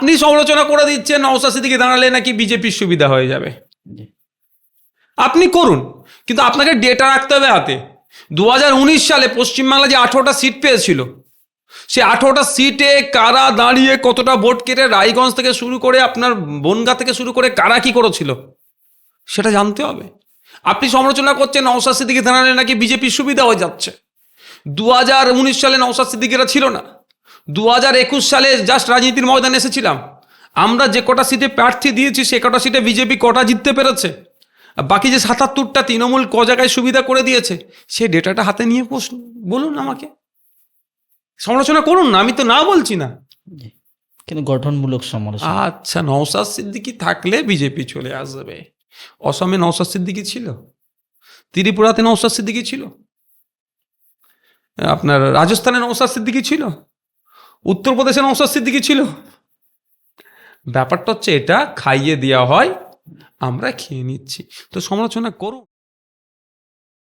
আপনি সমালোচনা করে দিচ্ছেন নওশাদ সিদ্দিকী দাঁড়ালে নাকি বিজেপির সুবিধা হয়ে যাবে। আপনি করুন, কিন্তু আপনাকে ডেটা রাখতে হবে হাতে। 2019 সালে পশ্চিমবাংলা যে 18টা সিট পেয়েছিল, সে 18টা সিটে কারা দাঁড়িয়ে কতটা ভোট কেটে রায়গঞ্জ থেকে শুরু করে আপনার বনগাঁ থেকে শুরু করে কারা কি করেছিল সেটা জানতে হবে। আপনি সমালোচনা করছেন নওশাদ সিদ্দিকী দাঁড়ালে নাকি বিজেপির সুবিধা হয়ে যাচ্ছে। 2019 সালে নওশাদ সিদ্দিকীরা ছিল না, 2021 সালে জাস্ট রাজনীতির ময়দানে এসেছিলাম। আমরা যে কটা সিটে প্রার্থী দিয়েছি সে কটা সিটে বিজেপি কটা জিততে পেরেছে, বাকি যে 77টা তৃণমূল ক জায়গায় সুবিধা করে দিয়েছে সেই ডেটাটা হাতে নিয়ে বলুন আমাকে, সমালোচনা করুন না, আমি তো না বলছি না, কিন্তু গঠনমূলক সমালোচনা। আচ্ছা, নওশাদ সিদ্দিকী থাকলে বিজেপি চলে আসবে। অসমে নওশাদ সিদ্দিকী ছিল, ত্রিপুরাতে নওশাদ সিদ্দিকী ছিল, আপনার রাজস্থানে নওশাদ সিদ্দিকী ছিল, উত্তরপ্রদেশে নওশাদ সিদ্দিকী ছিল। ব্যাপারটা হচ্ছে এটা খাইয়ে দেওয়া হয়, আমরা খেয়ে নিচ্ছি। তো সমালোচনা করুন।